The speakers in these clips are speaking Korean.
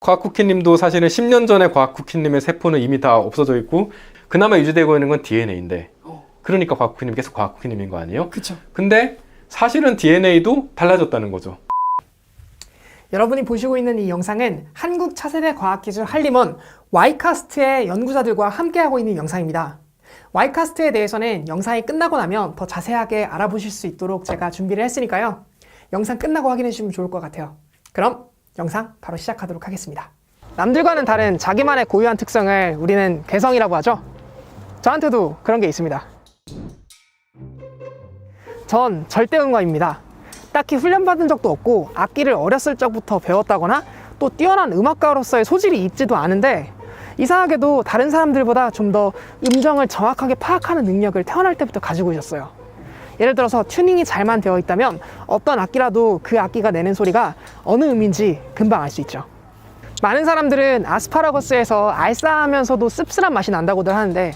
과학쿠키님도 사실은 10년 전에 과학쿠키님의 세포는 이미 다 없어져 있고 그나마 유지되고 있는 건 DNA인데 그러니까 과학쿠키님 계속 과학쿠키님인 거 아니에요? 그쵸. 근데 사실은 DNA도 달라졌다는 거죠. 여러분이 보시고 있는 이 영상은 한국 차세대 과학기술 한림원 Y카스트의 연구자들과 함께하고 있는 영상입니다. Y카스트에 대해서는 영상이 끝나고 나면 더 자세하게 알아보실 수 있도록 제가 준비를 했으니까요. 영상 끝나고 확인해 주시면 좋을 것 같아요. 그럼 영상 바로 시작하도록 하겠습니다. 남들과는 다른 자기만의 고유한 특성을 우리는 개성이라고 하죠. 저한테도 그런 게 있습니다. 전 절대음감입니다. 딱히 훈련받은 적도 없고 악기를 어렸을 적부터 배웠다거나 또 뛰어난 음악가로서의 소질이 있지도 않은데 이상하게도 다른 사람들보다 좀 더 음정을 정확하게 파악하는 능력을 태어날 때부터 가지고 있었어요. 예를 들어서 튜닝이 잘만 되어 있다면 어떤 악기라도 그 악기가 내는 소리가 어느 음인지 금방 알 수 있죠. 많은 사람들은 아스파라거스에서 알싸하면서도 씁쓸한 맛이 난다고들 하는데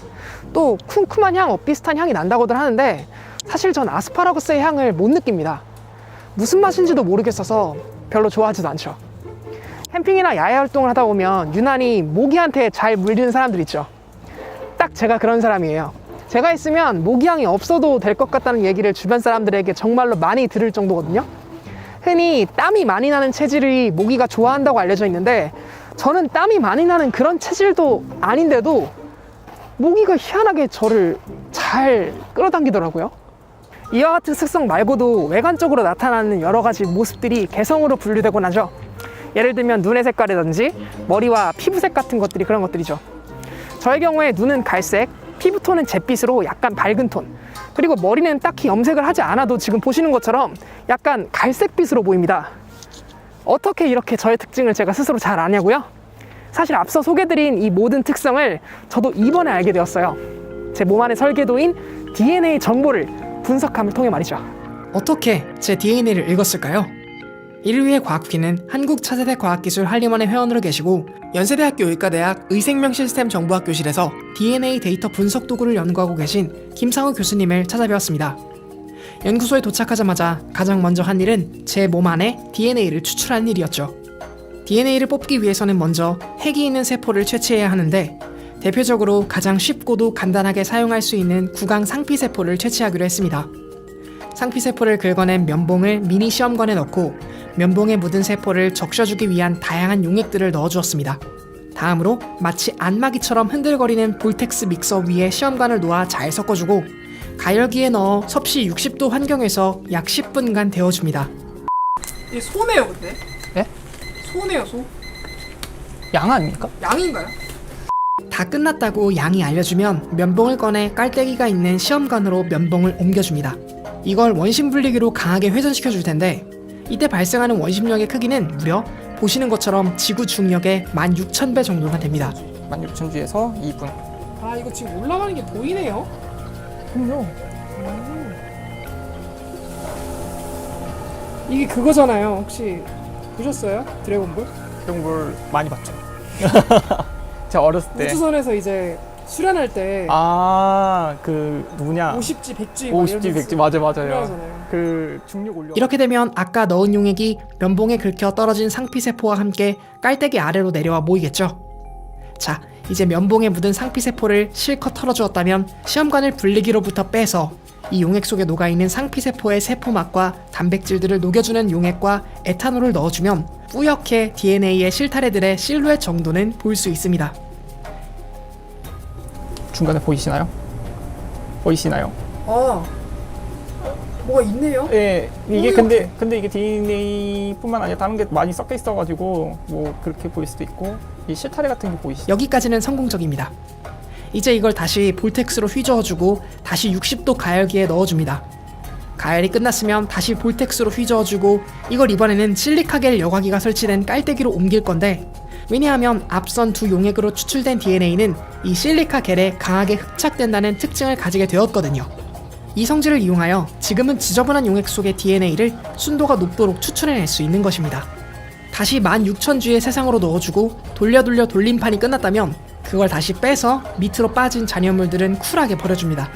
또 쿰쿰한 향, 비슷한 향이 난다고들 하는데 사실 전 아스파라거스의 향을 못 느낍니다. 무슨 맛인지도 모르겠어서 별로 좋아하지도 않죠. 캠핑이나 야외 활동을 하다 보면 유난히 모기한테 잘 물리는 사람들 있죠. 딱 제가 그런 사람이에요. 제가 있으면 모기향이 없어도 될 것 같다는 얘기를 주변 사람들에게 정말로 많이 들을 정도거든요. 흔히 땀이 많이 나는 체질이 모기가 좋아한다고 알려져 있는데 저는 땀이 많이 나는 그런 체질도 아닌데도 모기가 희한하게 저를 잘 끌어당기더라고요. 이와 같은 특성 말고도 외관적으로 나타나는 여러 가지 모습들이 개성으로 분류되곤 하죠. 예를 들면 눈의 색깔이든지 머리와 피부색 같은 것들이 그런 것들이죠. 저의 경우에 눈은 갈색, 피부톤은 잿빛으로 약간 밝은 톤, 그리고 머리는 딱히 염색을 하지 않아도 지금 보시는 것처럼 약간 갈색빛으로 보입니다. 어떻게 이렇게 저의 특징을 제가 스스로 잘 아냐고요? 사실 앞서 소개드린 이 모든 특성을 저도 이번에 알게 되었어요. 제 몸 안의 설계도인 DNA 정보를 분석함을 통해 말이죠. 어떻게 제 DNA를 읽었을까요? 이를 위해 과학쿠키는 한국 차세대 과학기술 한림원의 회원으로 계시고 연세대학교 의과대학 의생명시스템정보학교실에서 DNA 데이터 분석 도구를 연구하고 계신 김상우 교수님을 찾아뵈었습니다. 연구소에 도착하자마자 가장 먼저 한 일은 제 몸 안에 DNA를 추출하는 일이었죠. DNA를 뽑기 위해서는 먼저 핵이 있는 세포를 채취해야 하는데 대표적으로 가장 쉽고도 간단하게 사용할 수 있는 구강 상피세포를 채취하기로 했습니다. 상피세포를 긁어낸 면봉을 미니 시험관에 넣고 면봉에 묻은 세포를 적셔주기 위한 다양한 용액들을 넣어주었습니다. 다음으로 마치 안마기처럼 흔들거리는 볼텍스 믹서 위에 시험관을 놓아 잘 섞어주고 가열기에 넣어 섭씨 60도 환경에서 약 10분간 데워줍니다. 이게 소네요 근데? 네? 소네요 소? 양 아닙니까? 양인가요? 다 끝났다고 양이 알려주면 면봉을 꺼내 깔때기가 있는 시험관으로 면봉을 옮겨줍니다. 이걸 원심 분리기로 강하게 회전시켜 줄 텐데 이때 발생하는 원심력의 크기는 무려 보시는 것처럼 지구 중력의 16,000배 정도가 됩니다. 16,000주에서 2분. 아 이거 지금 올라가는 게 보이네요? 그럼요. 이게 그거잖아요. 혹시 보셨어요? 드래곤볼? 드래곤볼 많이 봤죠. 제가 어렸을 때. 우주선에서 이제 수련할 때 그 누구냐? 50G, 100G 50G, 100G 맞아요. 수련하잖아요. 그 중력 올려. 이렇게 되면 아까 넣은 용액이 면봉에 긁혀 떨어진 상피세포와 함께 깔때기 아래로 내려와 모이겠죠. 자, 이제 면봉에 묻은 상피세포를 실컷 털어주었다면 시험관을 분리기로부터 빼서 이 용액 속에 녹아있는 상피세포의 세포막과 단백질들을 녹여주는 용액과 에탄올을 넣어주면 뿌옇게 DNA의 실타래들의 실루엣 정도는 볼 수 있습니다. 중간에 보이시나요? 보이시나요? 아, 뭐가 있네요? 네, 이게 근데 이게 DNA뿐만 아니라 다른 게 많이 섞여 있어가지고 뭐 그렇게 보일 수도 있고 이 실타래 같은 게 보이시죠? 여기까지는 성공적입니다. 이제 이걸 다시 볼텍스로 휘저어주고 다시 60도 가열기에 넣어줍니다. 가열이 끝났으면 다시 볼텍스로 휘저어주고 이걸 이번에는 실리카겔 여과기가 설치된 깔때기로 옮길 건데 왜냐하면 앞선 두 용액으로 추출된 DNA는 이 실리카겔에 강하게 흡착된다는 특징을 가지게 되었거든요. 이 성질을 이용하여 지금은 지저분한 용액 속의 DNA를 순도가 높도록 추출해낼 수 있는 것입니다. 다시 16,000주의 세상으로 넣어주고 돌려 돌림판이 끝났다면 그걸 다시 빼서 밑으로 빠진 잔여물들은 쿨하게 버려줍니다.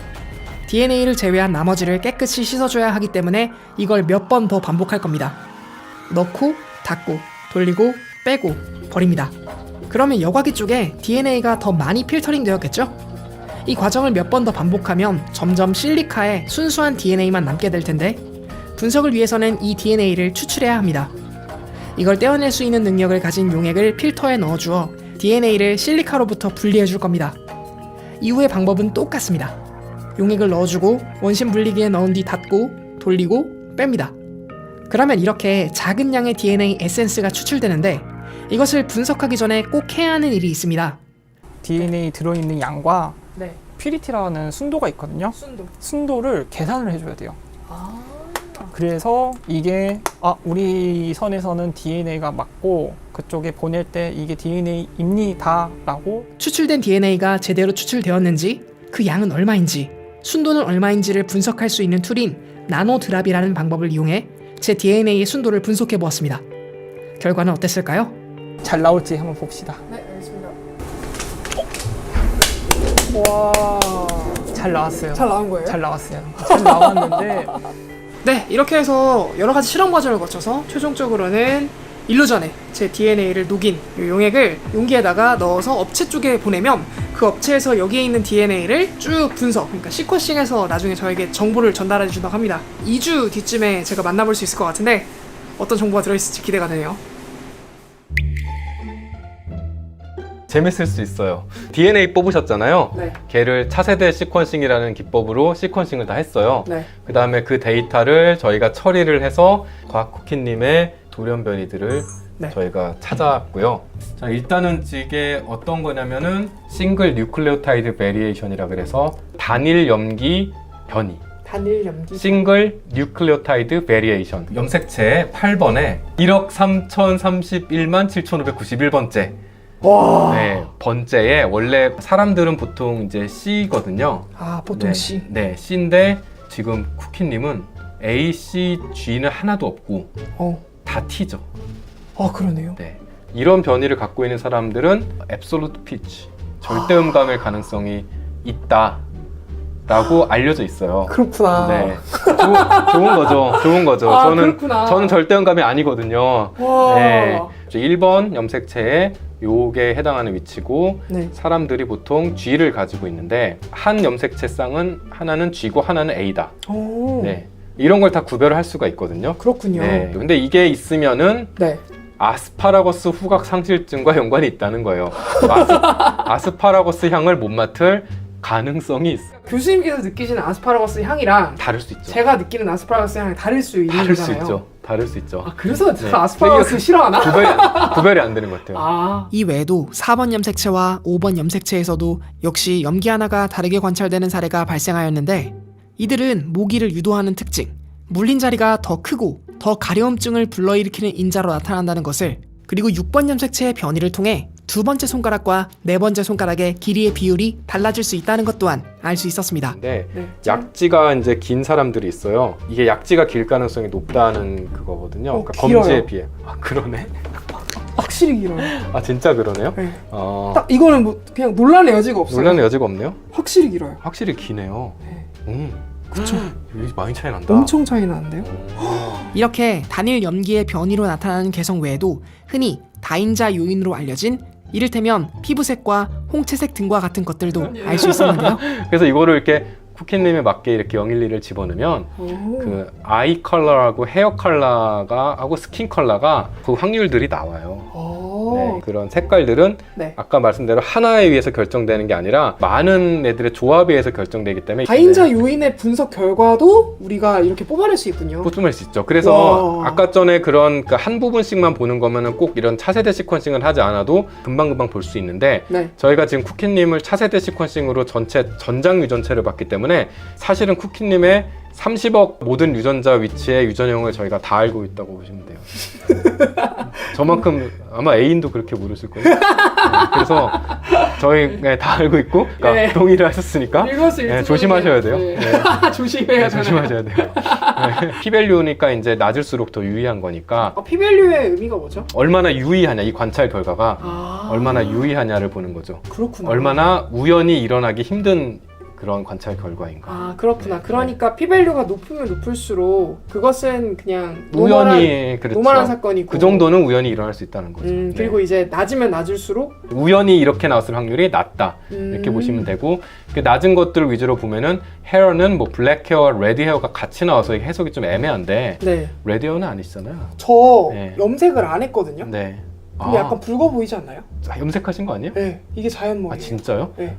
DNA를 제외한 나머지를 깨끗이 씻어줘야 하기 때문에 이걸 몇 번 더 반복할 겁니다. 넣고 닫고 돌리고 빼고 버립니다. 그러면 여과기 쪽에 DNA가 더 많이 필터링 되었겠죠? 이 과정을 몇 번 더 반복하면 점점 실리카에 순수한 DNA만 남게 될 텐데 분석을 위해서는 이 DNA를 추출해야 합니다. 이걸 떼어낼 수 있는 능력을 가진 용액을 필터에 넣어주어 DNA를 실리카로부터 분리해 줄 겁니다. 이후의 방법은 똑같습니다. 용액을 넣어주고 원심 분리기에 넣은 뒤 닫고 돌리고 뺍니다. 그러면 이렇게 작은 양의 DNA 에센스가 추출되는데 이것을 분석하기 전에 꼭 해야 하는 일이 있습니다. DNA 들어있는 양과 네, 퓨리티라는 순도가 있거든요. 순도. 순도를 계산을 해줘야 돼요. 그래서 이게 우리 선에서는 DNA가 맞고 그쪽에 보낼 때 이게 DNA입니다 라고 추출된 DNA가 제대로 추출되었는지, 그 양은 얼마인지, 순도는 얼마인지를 분석할 수 있는 툴인 나노드랍이라는 방법을 이용해 제 DNA의 순도를 분석해 보았습니다. 결과는 어땠을까요? 잘 나올지 한번 봅시다. 네, 알겠습니다. 와, 잘 나왔어요. 잘 나온 거예요? 잘 나왔어요. 잘 나왔는데 네, 이렇게 해서 여러 가지 실험 과정을 거쳐서 최종적으로는 일루전에 제 DNA를 녹인 이 용액을 용기에다가 넣어서 업체 쪽에 보내면 그 업체에서 여기에 있는 DNA를 쭉 분석, 그러니까 시퀀싱해서 나중에 저에게 정보를 전달해 준다고 합니다. 2주 뒤쯤에 제가 만나볼 수 있을 것 같은데 어떤 정보가 들어있을지 기대가 되네요. 재밌을 수 있어요. DNA 뽑으셨잖아요. 네. 걔를 차세대 시퀀싱이라는 기법으로 시퀀싱을 다 했어요. 네. 그 다음에 그 데이터를 저희가 처리를 해서 과학쿠키님의 돌연변이들을 네. 저희가 찾아왔고요. 자, 일단은 이게 어떤 거냐면은 싱글 뉴클레오타이드 베리에이션이라 그래서 단일 염기 변이. 단일 염기. 싱글 뉴클레오타이드 베리에이션. 염색체 8번에 1억 3031만 7591번째. 와. 네, 번째에 원래 사람들은 보통 이제 C거든요. 아, 보통 네, C. 네, C인데 지금 쿠키님은 A, C, G는 하나도 없고 다 T죠. 그러네요. 네, 이런 변이를 갖고 있는 사람들은 absolute pitch, 절대음감일 가능성이 있다라고 알려져 있어요. 그렇구나. 네, 좋은 거죠. 좋은 거죠. 그렇구나. 저는 절대음감이 아니거든요. 와. 네, 1번 염색체에 요게 해당하는 위치고 네. 사람들이 보통 G를 가지고 있는데 한 염색체 쌍은 하나는 G고 하나는 A다. 오. 네, 이런 걸 다 구별을 할 수가 있거든요. 그렇군요. 네, 근데 이게 있으면은 네. 아스파라거스 후각 상실증과 연관이 있다는 거예요. 아스파라거스 향을 못 맡을 가능성이 있어. 교수님께서 느끼시는 아스파라거스 향이랑 다를 수 있죠. 제가 느끼는 아스파라거스 향이 다를 수 있는 다를 수 거잖아요. 있죠. 다를 수 있죠. 그래서 네. 제가 아스파라거스 싫어하나? 구별이 안 되는 것 같아요. 이 외에도 4번 염색체와 5번 염색체에서도 역시 염기 하나가 다르게 관찰되는 사례가 발생하였는데 이들은 모기를 유도하는 특징, 물린 자리가 더 크고 더 가려움증을 불러일으키는 인자로 나타난다는 것을, 그리고 6번 염색체의 변이를 통해 두 번째 손가락과 네 번째 손가락의 길이의 비율이 달라질 수 있다는 것 또한 알 수 있었습니다. 근데 네. 약지가 이제 긴 사람들이 있어요. 이게 약지가 길 가능성이 높다는 그거거든요. 그러니까 길어요. 검지에 비해. 그러네. 확실히 길어요. 진짜 그러네요. 네. 어, 딱 이거는 뭐 그냥 논란의 여지가 없어요. 논란의 여지가 없네요. 확실히 길어요. 확실히 기네요. 네. 그쵸. 여기 많이 차이 난다. 엄청 차이 나는데요. 오. 이렇게 단일 염기의 변이로 나타나는 개성 외에도 흔히 다인자 요인으로 알려진 이를테면 피부색과 홍채색 등과 같은 것들도 알 수 있었는데요. 그래서 이거를 이렇게 쿠키님에 맞게 이렇게 012를 집어넣으면 그 아이 컬러하고 헤어 컬러가 하고 스킨 컬러가 그 확률들이 나와요. 네, 그런 색깔들은 네. 아까 말씀대로 하나에 의해서 결정되는 게 아니라 많은 애들의 조합에 의해서 결정되기 때문에 다인자 요인의 분석 결과도 우리가 이렇게 뽑아낼 수 있군요. 뽑을 수 있죠. 그래서 와. 아까 전에 그런 그 한 부분씩만 보는 거면은 꼭 이런 차세대 시퀀싱을 하지 않아도 금방금방 볼 수 있는데 네. 저희가 지금 쿠키님을 차세대 시퀀싱으로 전체 전장 유전체를 봤기 때문에 사실은 쿠키님의 30억 모든 유전자 위치의 유전형을 저희가 다 알고 있다고 보시면 돼요. 저만큼 아마 애인도 그렇게 모르실 거예요. 네, 그래서 저희 다 알고 있고 그러니까 네. 동의를 하셨으니까 네, 조심하셔야 돼요. 네. 네. 조심해야 네, 조심하셔야 돼요. 네. P밸류니까 이제 낮을수록 더 유의한 거니까 P밸류의 의미가 뭐죠? 얼마나 유의하냐, 이 관찰 결과가 얼마나 유의하냐를 보는 거죠. 그렇구나. 얼마나 우연히 일어나기 힘든 그런 관찰 결과인가. 아 그렇구나. 네. 그러니까 p-밸류가 높으면 높을수록 그것은 그냥 우연히 그렇죠. 노멀한 사건이고 그 정도는 우연히 일어날 수 있다는 거죠. 그리고 이제 낮으면 낮을수록 우연히 이렇게 나왔을 확률이 낮다 이렇게 보시면 되고, 그 낮은 것들을 위주로 보면은 헤어는 뭐 블랙 헤어와 레드 헤어가 같이 나와서 해석이 좀 애매한데 네. 레드 헤어는 아니시잖아요. 저 네. 염색을 안 했거든요. 네. 근데 약간 붉어 보이지 않나요? 염색하신 거 아니에요? 네, 이게 자연머리예요. 아 진짜요? 네.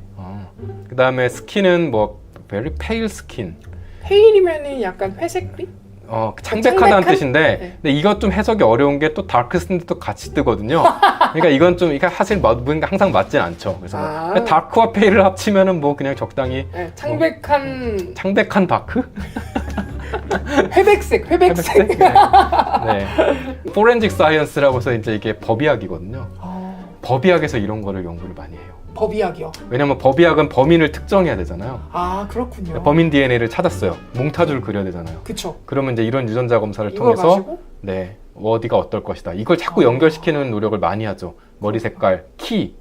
그 다음에 스킨은 뭐 very pale skin. 페일이면은 약간 회색빛? 창백하다는 창백한? 뜻인데, 네. 근데 이것 좀 해석이 어려운 게 또 다크 스킨도 같이 뜨거든요. 그러니까 이건 좀, 이게 사실 항상 맞진 않죠. 그래서 아. 다크와 페일을 합치면은 뭐 그냥 적당히 네, 창백한 다크? 회백색. 회백색? 네. 포렌식 사이언스라고 해서 이제 이게 법의학이거든요. 법의학에서 이런 거를 연구를 많이 해요. 법의학이요. 왜냐면 법의학은 범인을 특정해야 되잖아요. 아 그렇군요. 범인 DNA를 찾았어요. 몽타주를 그려야 되잖아요. 그쵸. 그러면 이제 이런 유전자 검사를 이걸 통해서 가지고? 네, 어디가 어떨 것이다. 이걸 자꾸 연결시키는 노력을 많이 하죠. 머리 색깔, 키,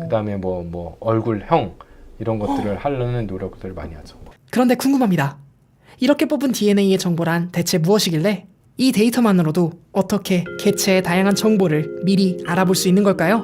그다음에 뭐 얼굴형 이런 것들을 하려는 노력들을 많이 하죠. 그런데 궁금합니다. 이렇게 뽑은 DNA의 정보란 대체 무엇이길래 이 데이터만으로도 어떻게 개체의 다양한 정보를 미리 알아볼 수 있는 걸까요?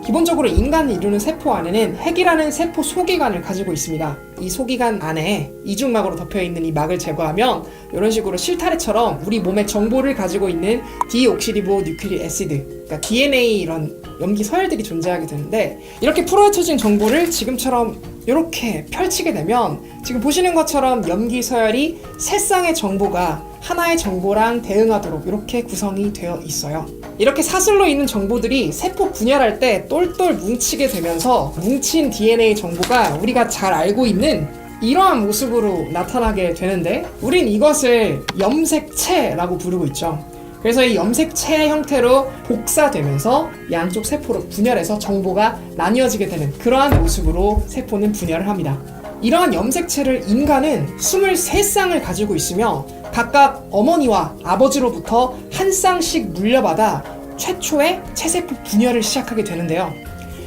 기본적으로 인간이 이루는 세포 안에는 핵이라는 세포 소기관을 가지고 있습니다. 이 소기관 안에 이중막으로 덮여있는 이 막을 제거하면 이런 식으로 실타래처럼 우리 몸의 정보를 가지고 있는 디옥시리보 뉴클릭 애시드, 그러니까 DNA 이런 염기 서열들이 존재하게 되는데, 이렇게 풀어헤쳐진 정보를 지금처럼 이렇게 펼치게 되면 지금 보시는 것처럼 염기 서열이 세 쌍의 정보가 하나의 정보랑 대응하도록 이렇게 구성이 되어 있어요. 이렇게 사슬로 있는 정보들이 세포 분열할 때 똘똘 뭉치게 되면서 뭉친 DNA 정보가 우리가 잘 알고 있는 이러한 모습으로 나타나게 되는데, 우린 이것을 염색체라고 부르고 있죠. 그래서 이 염색체 형태로 복사되면서 양쪽 세포로 분열해서 정보가 나뉘어지게 되는 그러한 모습으로 세포는 분열을 합니다. 이러한 염색체를 인간은 23쌍을 가지고 있으며 각각 어머니와 아버지로부터 한 쌍씩 물려받아 최초의 체세포 분열을 시작하게 되는데요.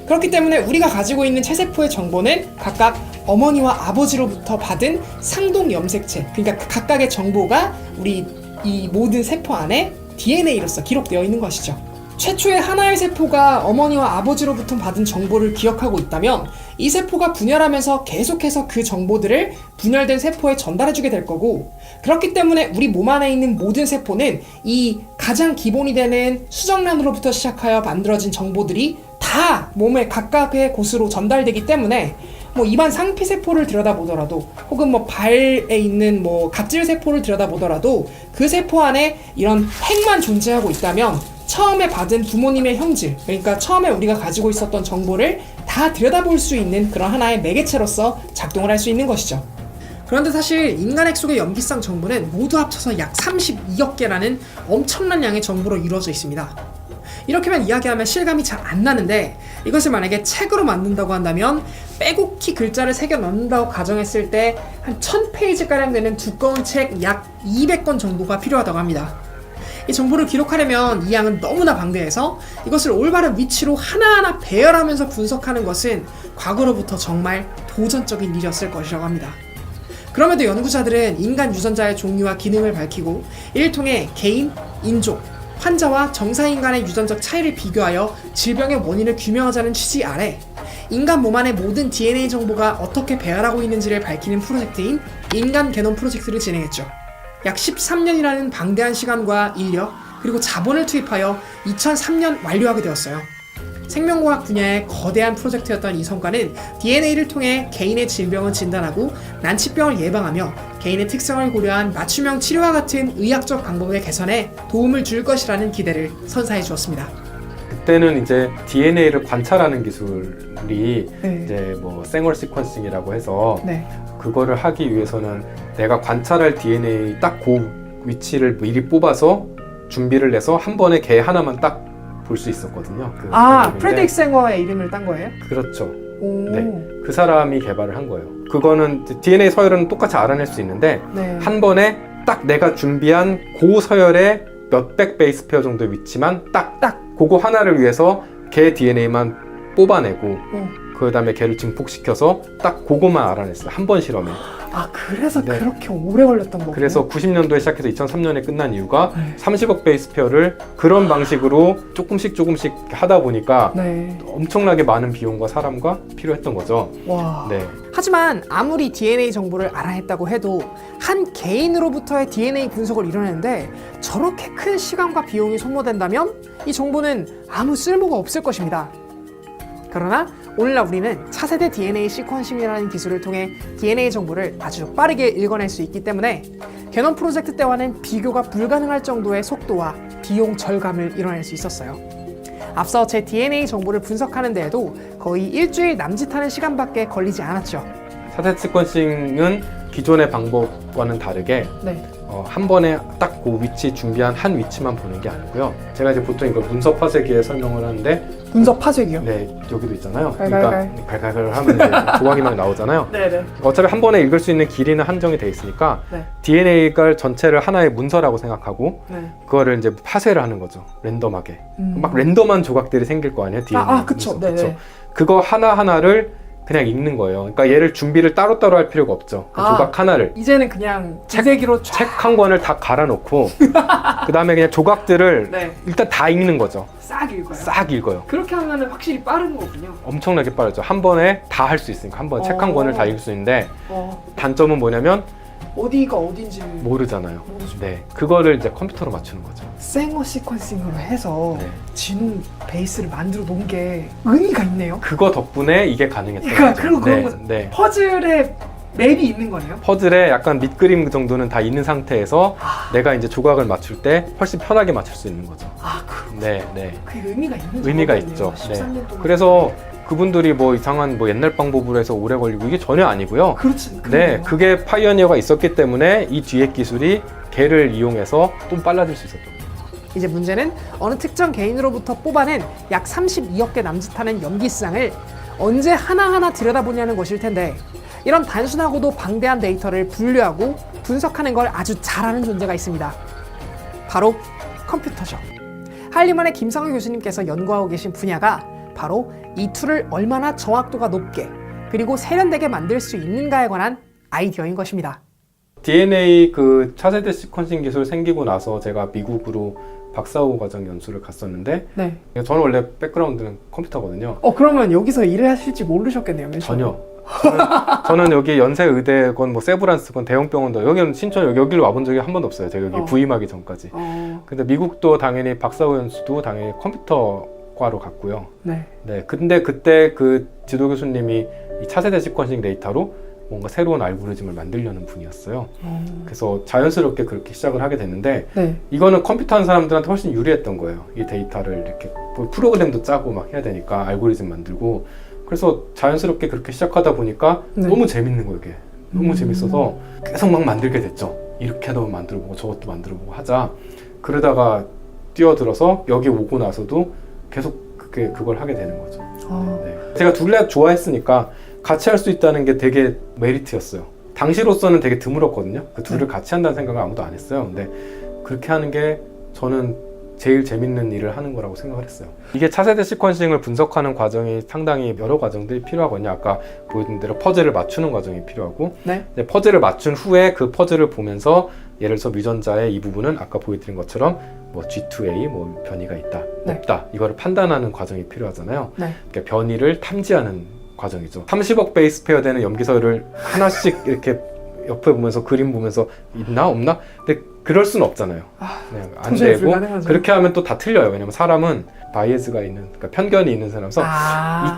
그렇기 때문에 우리가 가지고 있는 체세포의 정보는 각각 어머니와 아버지로부터 받은 상동 염색체, 그러니까 각각의 정보가 우리 이 모든 세포 안에 DNA로서 기록되어 있는 것이죠. 최초의 하나의 세포가 어머니와 아버지로부터 받은 정보를 기억하고 있다면 이 세포가 분열하면서 계속해서 그 정보들을 분열된 세포에 전달해주게 될 거고, 그렇기 때문에 우리 몸 안에 있는 모든 세포는 이 가장 기본이 되는 수정란으로부터 시작하여 만들어진 정보들이 다 몸의 각각의 곳으로 전달되기 때문에 뭐 입안 상피세포를 들여다보더라도 혹은 뭐 발에 있는 뭐 갑질세포를 들여다보더라도 그 세포 안에 이런 핵만 존재하고 있다면 처음에 받은 부모님의 형질, 그러니까 처음에 우리가 가지고 있었던 정보를 다 들여다볼 수 있는 그런 하나의 매개체로서 작동을 할 수 있는 것이죠. 그런데 사실 인간 핵 속의 염기성 정보는 모두 합쳐서 약 32억 개라는 엄청난 양의 정보로 이루어져 있습니다. 이렇게만 이야기하면 실감이 잘 안 나는데, 이것을 만약에 책으로 만든다고 한다면 빼곡히 글자를 새겨 넣는다고 가정했을 때 한 1000페이지가량 되는 두꺼운 책 약 200권 정도가 필요하다고 합니다. 이 정보를 기록하려면 이 양은 너무나 방대해서 이것을 올바른 위치로 하나하나 배열하면서 분석하는 것은 과거로부터 정말 도전적인 일이었을 것이라고 합니다. 그럼에도 연구자들은 인간 유전자의 종류와 기능을 밝히고 이를 통해 개인, 인종, 환자와 정상인간의 유전적 차이를 비교하여 질병의 원인을 규명하자는 취지 아래 인간 몸 안의 모든 DNA 정보가 어떻게 배열하고 있는지를 밝히는 프로젝트인 인간 게놈 프로젝트를 진행했죠. 약 13년이라는 방대한 시간과 인력, 그리고 자본을 투입하여 2003년 완료하게 되었어요. 생명공학 분야의 거대한 프로젝트였던 이 성과는 DNA를 통해 개인의 질병을 진단하고 난치병을 예방하며 개인의 특성을 고려한 맞춤형 치료와 같은 의학적 방법의 개선에 도움을 줄 것이라는 기대를 선사해 주었습니다. 그때는 이제 DNA를 관찰하는 기술이 네. 이제 뭐 생얼 시퀀싱이라고 해서 네. 그거를 하기 위해서는 내가 관찰할 DNA 딱 그 위치를 미리 뽑아서 준비를 해서 한 번에 개 하나만 딱 볼 수 있었거든요. 그 방법인데. 프레드릭 생어의 이름을 딴 거예요? 그렇죠. 오. 네, 그 사람이 개발을 한 거예요. 그거는 DNA 서열은 똑같이 알아낼 수 있는데 네. 한 번에 딱 내가 준비한 그 서열의 몇백 베이스 페어 정도의 위치만 딱 그거 하나를 위해서 개 DNA만 뽑아내고 그 다음에 걔를 증폭시켜서 딱 그것만 알아냈어요. 한 번 실험에. 아, 그래서 네. 그렇게 오래 걸렸던 거군요. 그래서 90년도에 시작해서 2003년에 끝난 이유가 네. 30억 베이스 페어를 그런 방식으로 조금씩 하다 보니까 네. 엄청나게 많은 비용과 사람과 필요했던 거죠. 와. 네. 하지만 아무리 DNA 정보를 알아냈다고 해도 한 개인으로부터의 DNA 분석을 이뤄내는데 저렇게 큰 시간과 비용이 소모된다면 이 정보는 아무 쓸모가 없을 것입니다. 그러나 오늘날 우리는 차세대 DNA 시퀀싱이라는 기술을 통해 DNA 정보를 아주 빠르게 읽어낼 수 있기 때문에 게놈 프로젝트 때와는 비교가 불가능할 정도의 속도와 비용 절감을 이뤄낼 수 있었어요. 앞서 제 DNA 정보를 분석하는 데에도 거의 일주일 남짓하는 시간밖에 걸리지 않았죠. 차세 시퀀싱은 기존의 방법과는 다르게 네. 한 번에 딱 그 위치 준비한 한 위치만 보는 게 아니고요. 제가 이제 보통 이걸 문서 파쇄기에 설명을 하는데 분석 파쇄기요? 네, 여기도 있잖아요. 갈갈갈. 그러니까 갈갈갈 하면 이제 조각이 막 나오잖아요. 네네. 어차피 한 번에 읽을 수 있는 길이는 한정이 돼 있으니까 네. DNA가 전체를 하나의 문서라고 생각하고 네. 그거를 이제 파쇄를 하는 거죠. 랜덤하게. 막 랜덤한 조각들이 생길 거 아니에요. DNA. 그쵸. 문서. 네네. 그거 하나하나를 그냥 읽는 거예요. 그러니까 얘를 준비를 따로따로 할 필요가 없죠. 그 조각 하나를. 이제는 그냥 재세기로 책 한 권을 다 갈아놓고 그 다음에 그냥 조각들을 네. 일단 다 읽는 거죠. 싹 읽어요. 싹 읽어요. 그렇게 하면 확실히 빠른 거군요. 엄청나게 빠르죠. 한 번에 다 할 수 있으니까 한 번에 책 한 권을 다 읽을 수 있는데 단점은 뭐냐면 어디가 어딘지 모르잖아요. 모르죠. 네, 그거를 이제 컴퓨터로 맞추는 거죠. 생어 시퀀싱으로 해서 네. 지նում 베이스를 만들어 놓은 게 의미가 있네요. 그거 덕분에 이게 가능했던 그러니까 거죠. 그리고 그런 네, 거죠. 네. 퍼즐에 맵이 있는 거네요. 퍼즐에 약간 밑그림 정도는 다 있는 상태에서 내가 이제 조각을 맞출 때 훨씬 편하게 맞출 수 있는 거죠. 네, 네. 그게 의미가 있는 의미가 작업이네요. 있죠. 13년 동안. 그래서 그분들이 뭐 이상한 뭐 옛날 방법으로 해서 오래 걸리고 이게 전혀 아니고요. 그렇지. 네, 그게 파이어니어가 있었기 때문에 이 뒤에 기술이 걔를 이용해서 좀 빨라질 수 있었던 거예요. 이제 문제는 어느 특정 개인으로부터 뽑아낸 약 32억 개 남짓하는 염기쌍을 언제 하나하나 들여다보냐는 것일 텐데 이런 단순하고도 방대한 데이터를 분류하고 분석하는 걸 아주 잘하는 존재가 있습니다. 바로 컴퓨터죠. 한림원의 김성규 교수님께서 연구하고 계신 분야가 바로 이 툴을 얼마나 정확도가 높게 그리고 세련되게 만들 수 있는가에 관한 아이디어인 것입니다. DNA 그 차세대 시퀀싱 기술 생기고 나서 제가 미국으로 박사후 과정 연수를 갔었는데 네. 저는 원래 백그라운드는 컴퓨터거든요. 그러면 여기서 일을 하실지 모르셨겠네요. 맨 처음에. 전혀. 저는 여기 연세의대건 뭐 세브란스건 대형병원도 여기는 신촌 여기를 와본 적이 한 번도 없어요. 제가 여기 부임하기 전까지. 근데 미국도 당연히 박사후 연수도 당연히 컴퓨터과로 갔고요. 네. 네. 근데 그때 그 지도 교수님이 이 차세대 시퀀싱 데이터로 뭔가 새로운 알고리즘을 만들려는 분이었어요. 그래서 자연스럽게 그렇게 시작을 하게 됐는데 네. 이거는 컴퓨터 하는 사람들한테 훨씬 유리했던 거예요. 이 데이터를 이렇게 뭐 프로그램도 짜고 막 해야 되니까 알고리즘 만들고 그래서 자연스럽게 그렇게 시작하다 보니까 네. 너무 재밌는 거예요. 이게 너무 재밌어서 계속 막 만들게 됐죠. 이렇게도 만들어보고 저것도 만들어보고 하자. 그러다가 뛰어들어서 여기 오고 나서도 계속 그걸 하게 되는 거죠. 네. 제가 둘 다 좋아했으니까 같이 할 수 있다는 게 되게 메리트였어요. 당시로서는 되게 드물었거든요. 그 둘을 같이 한다는 생각을 아무도 안 했어요. 근데 그렇게 하는 게 저는 제일 재밌는 일을 하는 거라고 생각을 했어요. 이게 차세대 시퀀싱을 분석하는 과정이 상당히 여러 과정들이 필요하거든요. 아까 보여준 대로 퍼즐을 맞추는 과정이 필요하고 네. 퍼즐을 맞춘 후에 그 퍼즐을 보면서 예를 들어서 유전자의 이 부분은 아까 보여드린 것처럼 뭐 G2A 뭐 변이가 있다, 네. 없다 이거를 판단하는 과정이 필요하잖아요. 네. 그러니까 변이를 탐지하는 과정이죠. 30억 베이스 페어 되는 염기서를 하나씩 이렇게 옆에 보면서 그림 보면서 있나 없나? 근데 그럴 수는 없잖아요. 네, 안 도저히 되고 불가능하죠. 그렇게 하면 또 다 틀려요. 왜냐면 사람은 바이애스가 있는, 그러니까 편견이 있는 사람이라서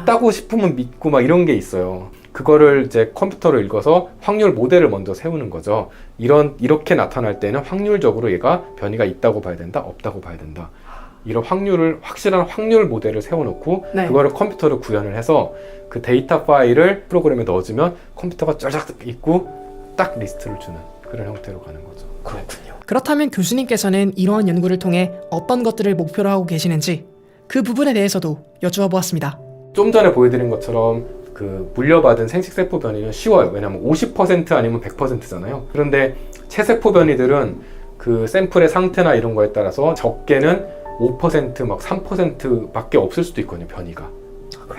있다고 싶으면 믿고 막 이런 게 있어요. 그거를 이제 컴퓨터로 읽어서 확률 모델을 먼저 세우는 거죠. 이렇게 나타날 때는 확률적으로 얘가 변이가 있다고 봐야 된다, 없다고 봐야 된다. 이런 확실한 확률 모델을 세워놓고 네. 그거를 컴퓨터로 구현을 해서 그 데이터 파일을 프로그램에 넣어주면 컴퓨터가 쫙쫙 읽고 딱 리스트를 주는 그런 형태로 가는 거죠. 그렇군요. 그렇다면 교수님께서는 이러한 연구를 통해 어떤 것들을 목표로 하고 계시는지 그 부분에 대해서도 여쭈어 보았습니다. 좀 전에 보여드린 것처럼 그 물려받은 생식세포 변이는 쉬워요. 왜냐하면 50% 아니면 100%잖아요. 그런데 체세포 변이들은 그 샘플의 상태나 이런 거에 따라서 적게는 5% 막 3%밖에 없을 수도 있거든요. 변이가.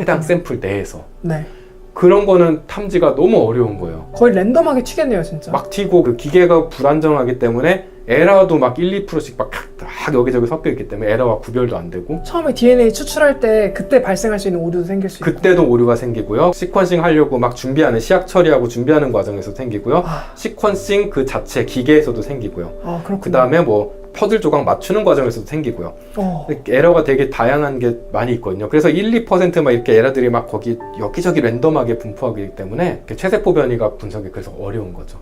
해당 샘플 내에서. 네. 그런 거는 탐지가 너무 어려운 거예요. 거의 랜덤하게 튀겠네요, 진짜. 막 튀고 그 기계가 불안정하기 때문에 에러도 막 1, 2%씩 막 여기저기 섞여 있기 때문에 에러와 구별도 안 되고 처음에 DNA 추출할 때 그때 발생할 수 있는 오류도 생길 수 있고. 그때도 오류가 생기고요. 시퀀싱 하려고 막 준비하는 시약 처리하고 준비하는 과정에서 생기고요. 시퀀싱 그 자체 기계에서도 생기고요. 그렇군요. 그 다음에 뭐 퍼즐 조각 맞추는 과정에서도 생기고요. 에러가 되게 다양한 게 많이 있거든요. 그래서 1, 2%막 이렇게 에러들이 막 거기 여기저기 랜덤하게 분포하기 때문에 체세포 변이가 분석이 그래서 어려운 거죠.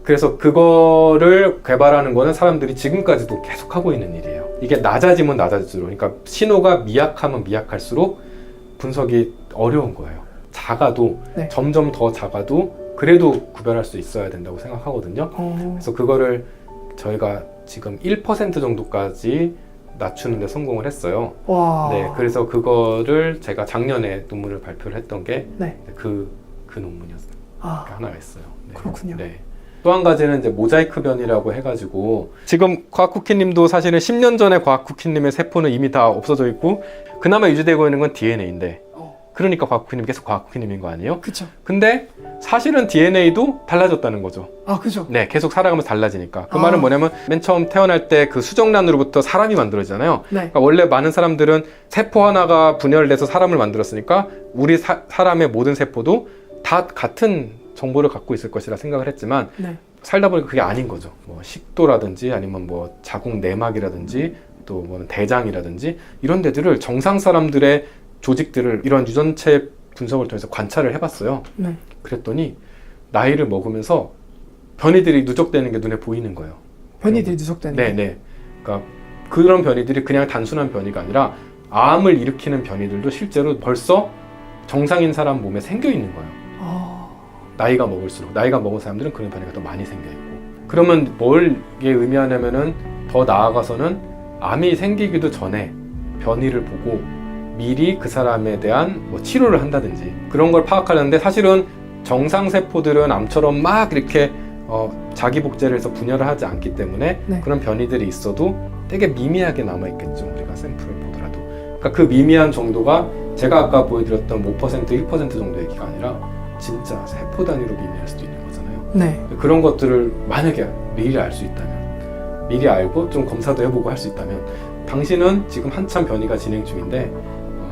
그래서 그거를 개발하는 거는 사람들이 지금까지도 계속 하고 있는 일이에요. 이게 낮아지면 낮아질수록, 그러니까 신호가 미약하면 미약할수록 분석이 어려운 거예요. 작아도 네. 점점 더 작아도 그래도 구별할 수 있어야 된다고 생각하거든요. 그래서 그거를 저희가 지금 1% 정도까지 낮추는데 성공을 했어요. 와. 네, 그래서 그거를 제가 작년에 논문을 발표를 했던 게 네. 그 논문이었어요. 하나가 있어요. 네. 그렇군요. 네. 또 한 가지는 이제 모자이크 변이라고 해가지고 지금 과학쿠키님도 사실은 10년 전에 과학쿠키님의 세포는 이미 다 없어져 있고 그나마 유지되고 있는 건 DNA인데 그러니까 과학쿠키님 계속 과학쿠키님인 거 아니에요? 그쵸. 근데 사실은 DNA도 달라졌다는 거죠. 그죠. 네, 계속 살아가면서 달라지니까. 그 말은 뭐냐면 맨 처음 태어날 때 그 수정란으로부터 사람이 만들어지잖아요. 네. 그러니까 원래 많은 사람들은 세포 하나가 분열돼서 사람을 만들었으니까 우리 사람의 모든 세포도 다 같은 정보를 갖고 있을 것이라 생각을 했지만 네. 살다 보니까 그게 아닌 거죠. 뭐 식도라든지 아니면 뭐 자궁 내막이라든지 또 뭐 대장이라든지 이런 데들을 정상 사람들의 조직들을 이런 유전체 분석을 통해서 관찰을 해봤어요. 네. 그랬더니 나이를 먹으면서 변이들이 누적되는 게 눈에 보이는 거예요. 변이들이 누적되는 게. 네네. 그러니까 그런 변이들이 그냥 단순한 변이가 아니라 암을 일으키는 변이들도 실제로 벌써 정상인 사람 몸에 생겨 있는 거예요. 나이가 먹을수록 나이가 먹은 사람들은 그런 변이가 더 많이 생겨 있고 그러면 뭘 이게 의미하냐면은 더 나아가서는 암이 생기기도 전에 변이를 보고 미리 그 사람에 대한 뭐 치료를 한다든지 그런 걸 파악하려는데 사실은 정상 세포들은 암처럼 막 이렇게 자기 복제를 해서 분열을 하지 않기 때문에 네. 그런 변이들이 있어도 되게 미미하게 남아있겠죠. 우리가 샘플을 보더라도. 그러니까 그 미미한 정도가 제가 아까 보여드렸던 5%, 1% 정도 얘기가 아니라 진짜 세포 단위로 미미할 수도 있는 거잖아요. 네. 그런 것들을 만약에 미리 알 수 있다면 미리 알고 좀 검사도 해보고 할 수 있다면 당신은 지금 한참 변이가 진행 중인데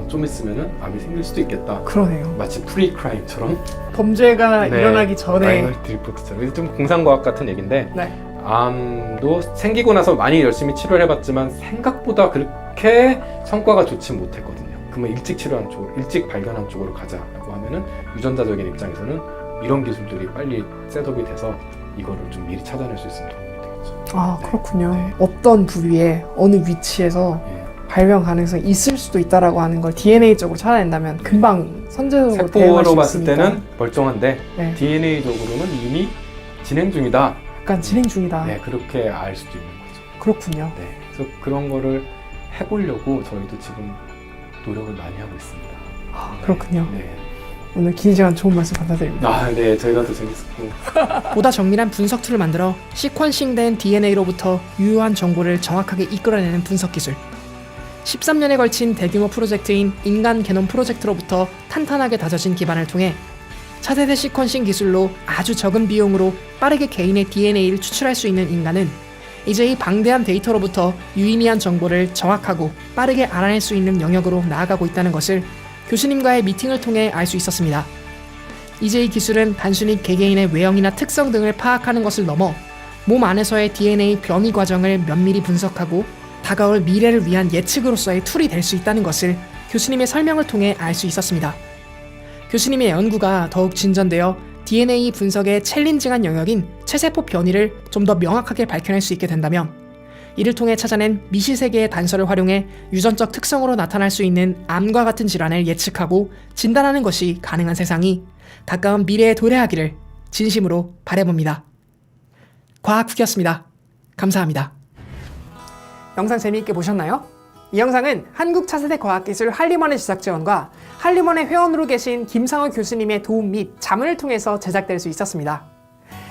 좀 있으면은 암이 생길 수도 있겠다. 그러네요. 마치 프리크라임처럼 범죄가 네. 일어나기 전에. 마이너리티 리포트처럼 이게 좀 공상과학 같은 얘기인데 네. 암도 생기고 나서 많이 열심히 치료를 해봤지만 생각보다 그렇게 성과가 좋지 못했거든요. 그러면 일찍 치료한 쪽으로, 일찍 발견한 쪽으로 가자라고 하면은 유전자적인 입장에서는 이런 기술들이 빨리 셋업이 돼서 이거를 좀 미리 찾아낼 수 있으면 도움이 되겠죠. 네. 그렇군요. 네. 어떤 부위에 어느 위치에서 예. 발병 가능성이 있을 수도 있다라고 하는 걸 DNA적으로 찾아낸다면 금방 선제적으로 대응할 수 세포로 봤을 있으니까. 때는 멀쩡한데 네. DNA적으로는 이미 진행 중이다. 약간 진행 중이다. 네, 그렇게 알 수도 있는 거죠. 그렇군요. 네, 그래서 그런 거를 해보려고 저희도 지금 노력을 많이 하고 있습니다. 그렇군요. 네. 오늘 긴 시간 좋은 말씀 감사드립니다. 네, 저희가 더 재밌었고. 보다 정밀한 분석 툴을 만들어 시퀀싱된 DNA로부터 유효한 정보를 정확하게 이끌어내는 분석 기술. 13년에 걸친 대규모 프로젝트인 인간 게놈 프로젝트로부터 탄탄하게 다져진 기반을 통해 차세대 시퀀싱 기술로 아주 적은 비용으로 빠르게 개인의 DNA를 추출할 수 있는 인간은 이제 이 방대한 데이터로부터 유의미한 정보를 정확하고 빠르게 알아낼 수 있는 영역으로 나아가고 있다는 것을 교수님과의 미팅을 통해 알 수 있었습니다. 이제 이 기술은 단순히 개개인의 외형이나 특성 등을 파악하는 것을 넘어 몸 안에서의 DNA 변이 과정을 면밀히 분석하고 다가올 미래를 위한 예측으로서의 툴이 될 수 있다는 것을 교수님의 설명을 통해 알 수 있었습니다. 교수님의 연구가 더욱 진전되어 DNA 분석의 챌린징한 영역인 체세포 변이를 좀 더 명확하게 밝혀낼 수 있게 된다면 이를 통해 찾아낸 미시세계의 단서를 활용해 유전적 특성으로 나타날 수 있는 암과 같은 질환을 예측하고 진단하는 것이 가능한 세상이 가까운 미래에 도래하기를 진심으로 바라봅니다. 과학후기였습니다. 감사합니다. 영상 재미있게 보셨나요? 이 영상은 한국차세대 과학기술 한림원의 제작 지원과 한림원의 회원으로 계신 김상호 교수님의 도움 및 자문을 통해서 제작될 수 있었습니다.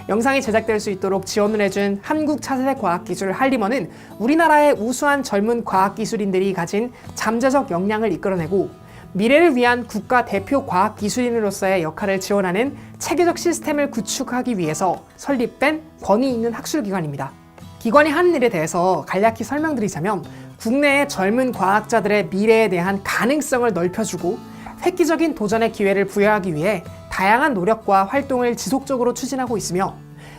영상이 제작될 수 있도록 지원을 해준 한국차세대 과학기술 한림원은 우리나라의 우수한 젊은 과학기술인들이 가진 잠재적 역량을 이끌어내고 미래를 위한 국가 대표 과학기술인으로서의 역할을 지원하는 체계적 시스템을 구축하기 위해서 설립된 권위 있는 학술기관입니다. 기관이 하는 일에 대해서 간략히 설명드리자면 국내의 젊은 과학자들의 미래에 대한 가능성을 넓혀주고 획기적인 도전의 기회를 부여하기 위해 다양한 노력과 활동을 지속적으로 추진하고 있으며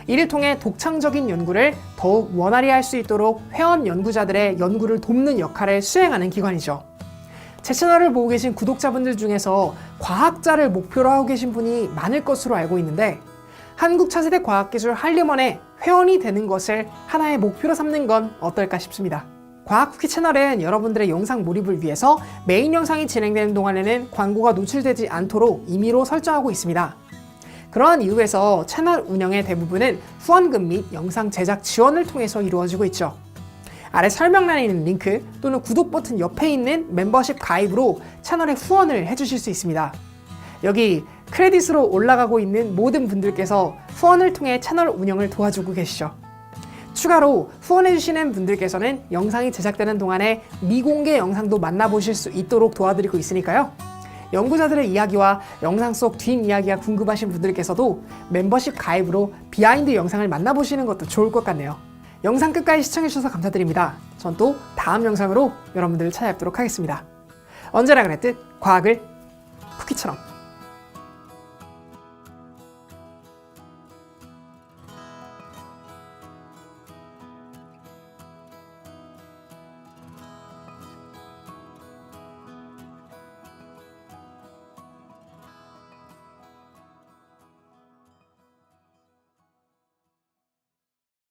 이를 통해 독창적인 연구를 더욱 원활히 할 수 있도록 회원 연구자들의 연구를 돕는 역할을 수행하는 기관이죠. 제 채널을 보고 계신 구독자분들 중에서 과학자를 목표로 하고 계신 분이 많을 것으로 알고 있는데 한국 차세대 과학기술 한림원의 회원이 되는 것을 하나의 목표로 삼는 건 어떨까 싶습니다. 과학쿠키 채널은 여러분들의 영상 몰입을 위해서 메인 영상이 진행되는 동안에는 광고가 노출되지 않도록 임의로 설정하고 있습니다. 그러한 이유에서 채널 운영의 대부분은 후원금 및 영상 제작 지원을 통해서 이루어지고 있죠. 아래 설명란에 있는 링크 또는 구독 버튼 옆에 있는 멤버십 가입으로 채널에 후원을 해주실 수 있습니다. 여기 크레딧으로 올라가고 있는 모든 분들께서 후원을 통해 채널 운영을 도와주고 계시죠. 추가로 후원해주시는 분들께서는 영상이 제작되는 동안에 미공개 영상도 만나보실 수 있도록 도와드리고 있으니까요. 연구자들의 이야기와 영상 속 뒷이야기가 궁금하신 분들께서도 멤버십 가입으로 비하인드 영상을 만나보시는 것도 좋을 것 같네요. 영상 끝까지 시청해주셔서 감사드립니다. 전 또 다음 영상으로 여러분들을 찾아뵙도록 하겠습니다. 언제나 그랬듯 과학을 쿠키처럼.